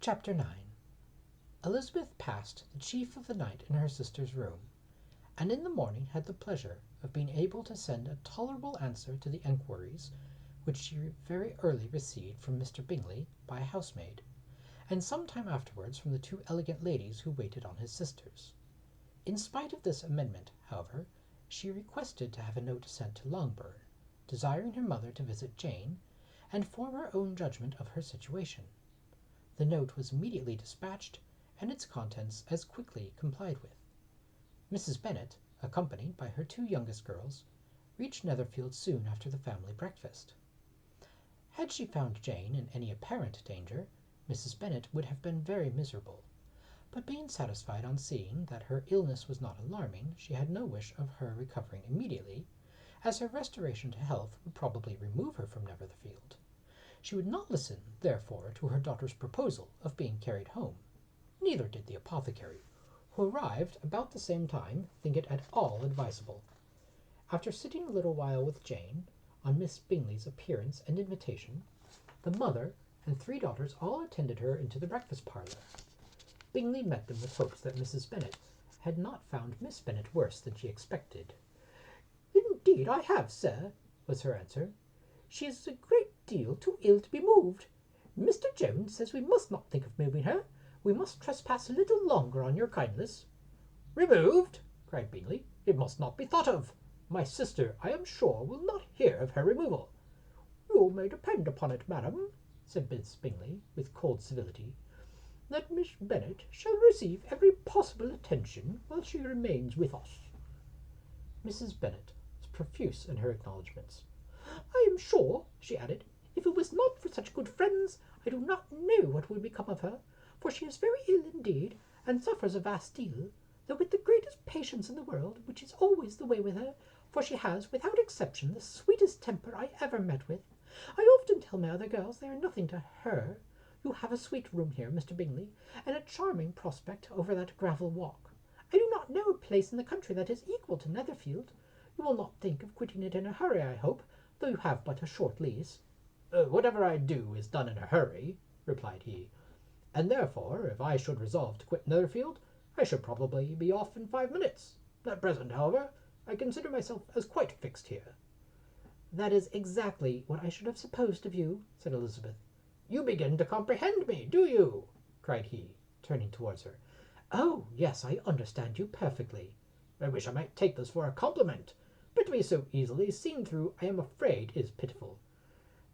Chapter 9. Elizabeth passed the chief of the night in her sister's room, and in the morning had the pleasure of being able to send a tolerable answer to the enquiries which she very early received from Mr. Bingley by a housemaid, and some time afterwards from the two elegant ladies who waited on his sisters. In spite of this amendment, however, she requested to have a note sent to Longbourn, desiring her mother to visit Jane, and form her own judgment of her situation. The note was immediately dispatched, and its contents as quickly complied with. Mrs. Bennet, accompanied by her two youngest girls, reached Netherfield soon after the family breakfast. Had she found Jane in any apparent danger, Mrs. Bennet would have been very miserable, but being satisfied on seeing that her illness was not alarming, she had no wish of her recovering immediately, as her restoration to health would probably remove her from Netherfield. She would not listen, therefore, to her daughter's proposal of being carried home. Neither did the apothecary, who arrived about the same time, think it at all advisable. After sitting a little while with Jane, on Miss Bingley's appearance and invitation, the mother and three daughters all attended her into the breakfast parlour. Bingley met them with hopes that Mrs. Bennet had not found Miss Bennet worse than she expected. "Indeed I have, sir," was her answer. "She is a great deal too ill to be moved. Mr. Jones says we must not think of moving her. We must trespass a little longer on your kindness." "Removed!" cried Bingley. "It must not be thought of. My sister, I am sure, will not hear of her removal." "You may depend upon it, madam," said Miss Bingley, with cold civility, "that Miss Bennet shall receive every possible attention while she remains with us." Mrs. Bennet was profuse in her acknowledgments. "I am sure," she added, "if it was not for such good friends, I do not know what would become of her, for she is very ill indeed, and suffers a vast deal, though with the greatest patience in the world, which is always the way with her, for she has, without exception, the sweetest temper I ever met with. I often tell my other girls they are nothing to her. You have a sweet room here, Mr. Bingley, and a charming prospect over that gravel walk. I do not know a place in the country that is equal to Netherfield. You will not think of quitting it in a hurry, I hope, though you have but a short lease." "Whatever I do is done in a hurry," replied he, "and therefore, if I should resolve to quit Netherfield, I should probably be off in 5 minutes. At present, however, I consider myself as quite fixed here." "That is exactly what I should have supposed of you," said Elizabeth. "You begin to comprehend me, do you?" cried he, turning towards her. "Oh, yes, I understand you perfectly." "I wish I might take this for a compliment, but to be so easily seen through, I am afraid, is pitiful."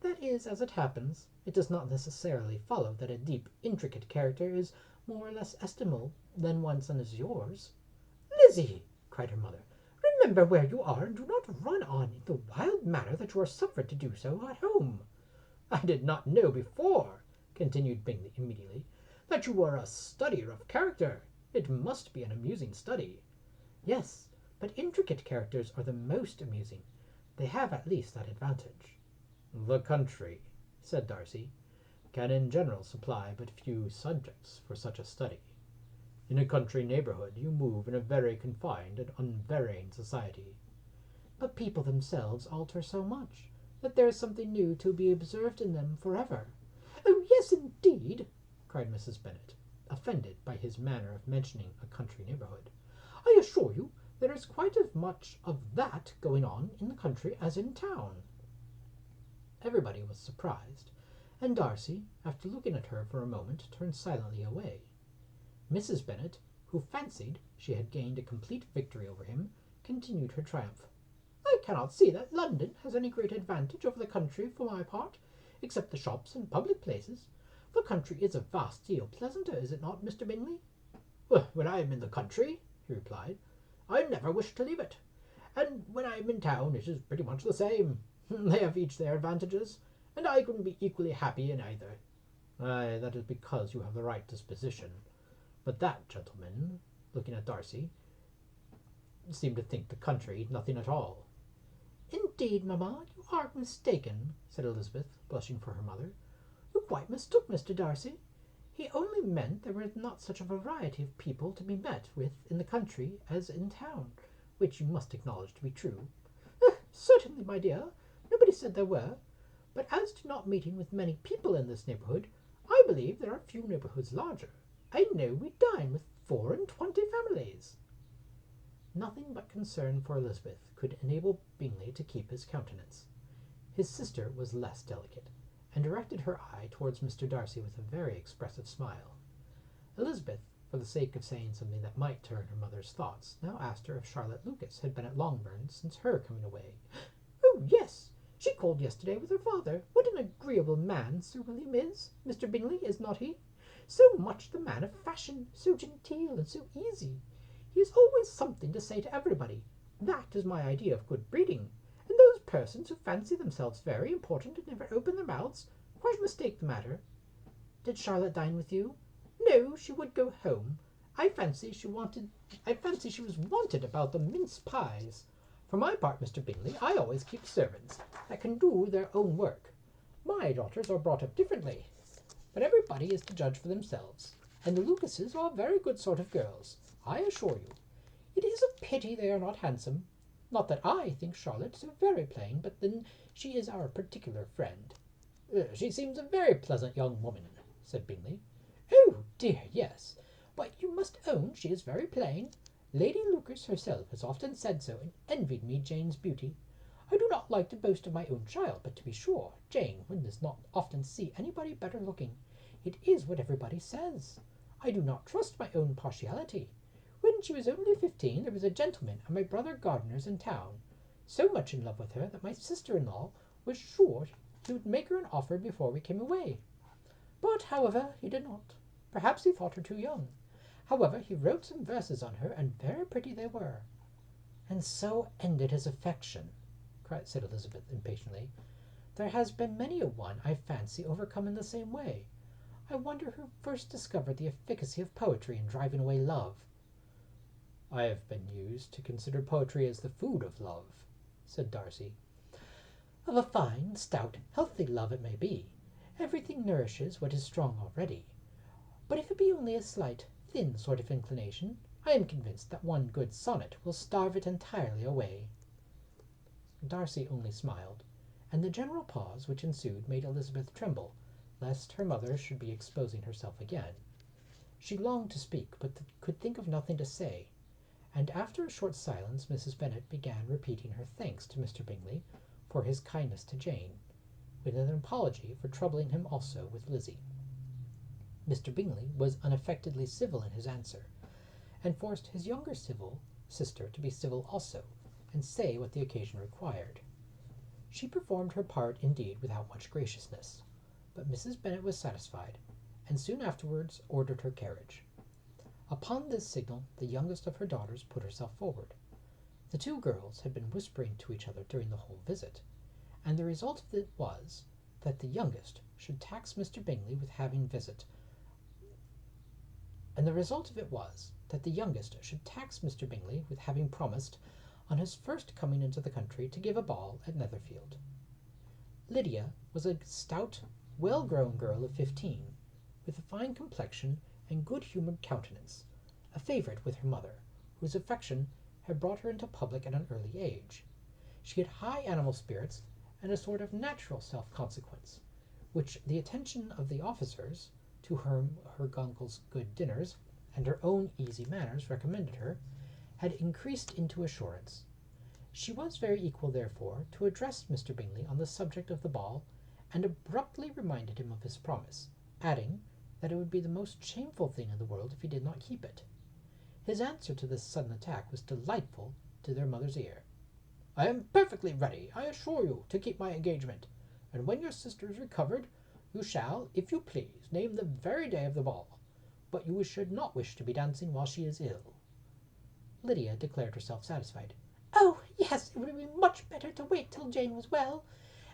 "That is as it happens. It does not necessarily follow that a deep, intricate character is more or less estimable than one such as yours." "Lizzie," cried her mother, "remember where you are, and do not run on in the wild manner that you are suffered to do so at home." "I did not know before," continued Bingley immediately, "that you were a studier of character. It must be an amusing study." "Yes, but intricate characters are the most amusing. They have at least that advantage." "The country," said Darcy, "can in general supply but few subjects for such a study. In a country neighbourhood you move in a very confined and unvarying society." "But people themselves alter so much, that there is something new to be observed in them forever." "Oh, yes, indeed," cried Mrs. Bennet, offended by his manner of mentioning a country neighbourhood. "I assure you there is quite as much of that going on in the country as in town." Everybody was surprised, and Darcy, after looking at her for a moment, turned silently away. Mrs. Bennet, who fancied she had gained a complete victory over him, continued her triumph. "I cannot see that London has any great advantage over the country for my part, except the shops and public places. The country is a vast deal pleasanter, is it not, Mr. Bingley?" "When I am in the country," he replied, "I never wish to leave it, and when I am in town it is pretty much the same. They have each their advantages, and I couldn't be equally happy in either." "Ay, that is because you have the right disposition. But that gentleman," looking at Darcy, "seemed to think the country nothing at all." "Indeed, mamma, you are mistaken," said Elizabeth, blushing for her mother. "You quite mistook Mr. Darcy. He only meant there was not such a variety of people to be met with in the country as in town, which you must acknowledge to be true." "Certainly, my dear, nobody said there were. But as to not meeting with many people in this neighbourhood, I believe there are few neighbourhoods larger. I know we dine with 24 families." Nothing but concern for Elizabeth could enable Bingley to keep his countenance. His sister was less delicate, and directed her eye towards Mr. Darcy with a very expressive smile. Elizabeth, for the sake of saying something that might turn her mother's thoughts, now asked her if Charlotte Lucas had been at Longbourn since her coming away. "Oh, yes. She called yesterday with her father. What an agreeable man Sir William is! Mr. Bingley, is not he? So much the man of fashion, so genteel and so easy. He has always something to say to everybody. That is my idea of good breeding. And those persons who fancy themselves very important and never open their mouths quite mistake the matter. Did Charlotte dine with you?" "No, she would go home. I fancy she was wanted about the mince pies. For my part, Mr. Bingley, I always keep servants that can do their own work. My daughters are brought up differently, but everybody is to judge for themselves, and the Lucases are a very good sort of girls, I assure you. It is a pity they are not handsome. Not that I think Charlotte so very plain, but then she is our particular friend." "She seems a very pleasant young woman," said Bingley. "Oh dear, yes, but you must own she is very plain. Lady Lucas herself has often said so, and envied me Jane's beauty. I do not like to boast of my own child, but to be sure, Jane one does not often see anybody better looking. It is what everybody says. I do not trust my own partiality. When she was only 15, there was a gentleman at my brother Gardiner's in town, so much in love with her that my sister-in-law was sure he would make her an offer before we came away. But, however, he did not. Perhaps he thought her too young. However, he wrote some verses on her, and very pretty they were." "And so ended his affection," said Elizabeth impatiently. "There has been many a one, I fancy, overcome in the same way. I wonder who first discovered the efficacy of poetry in driving away love." "I have been used to consider poetry as the food of love," said Darcy. "Of a fine, stout, healthy love it may be. Everything nourishes what is strong already. But if it be only a slight, thin sort of inclination, I am convinced that one good sonnet will starve it entirely away." Darcy only smiled, and the general pause which ensued made Elizabeth tremble, lest her mother should be exposing herself again. She longed to speak, but could think of nothing to say, and after a short silence Mrs. Bennet began repeating her thanks to Mr. Bingley for his kindness to Jane, with an apology for troubling him also with Lizzie. Mr. Bingley was unaffectedly civil in his answer, and forced his younger sister to be civil also, and say what the occasion required. She performed her part indeed without much graciousness, but Mrs. Bennet was satisfied, and soon afterwards ordered her carriage. Upon this signal the youngest of her daughters put herself forward. The two girls had been whispering to each other during the whole visit, and the result of it was that the youngest should tax Mr. Bingley with having promised, on his first coming into the country, to give a ball at Netherfield. Lydia was a stout, well-grown girl of 15, with a fine complexion and good-humoured countenance, a favourite with her mother, whose affection had brought her into public at an early age. She had high animal spirits and a sort of natural self-consequence, which the attention of the officers, to whom her uncle's good dinners and her own easy manners recommended her, had increased into assurance. She was very equal, therefore, to address Mr. Bingley on the subject of the ball, and abruptly reminded him of his promise, adding that it would be the most shameful thing in the world if he did not keep it. His answer to this sudden attack was delightful to their mother's ear. "I am perfectly ready, I assure you, to keep my engagement, and when your sister is recovered, you shall, if you please, name the very day of the ball, but you should not wish to be dancing while she is ill." Lydia declared herself satisfied. "Oh, yes, it would be much better to wait till Jane was well,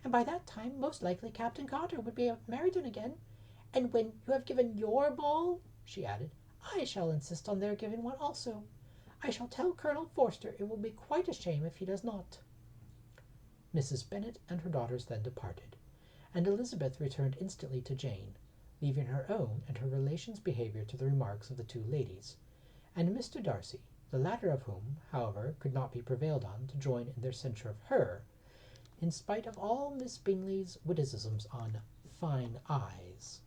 and by that time most likely Captain Carter would be at Meryton again. And when you have given your ball," she added, "I shall insist on their giving one also. I shall tell Colonel Forster it will be quite a shame if he does not." Mrs. Bennet and her daughters then departed, and Elizabeth returned instantly to Jane, leaving her own and her relations' behaviour to the remarks of the two ladies, and Mr. Darcy, the latter of whom, however, could not be prevailed on to join in their censure of her, in spite of all Miss Bingley's witticisms on fine eyes.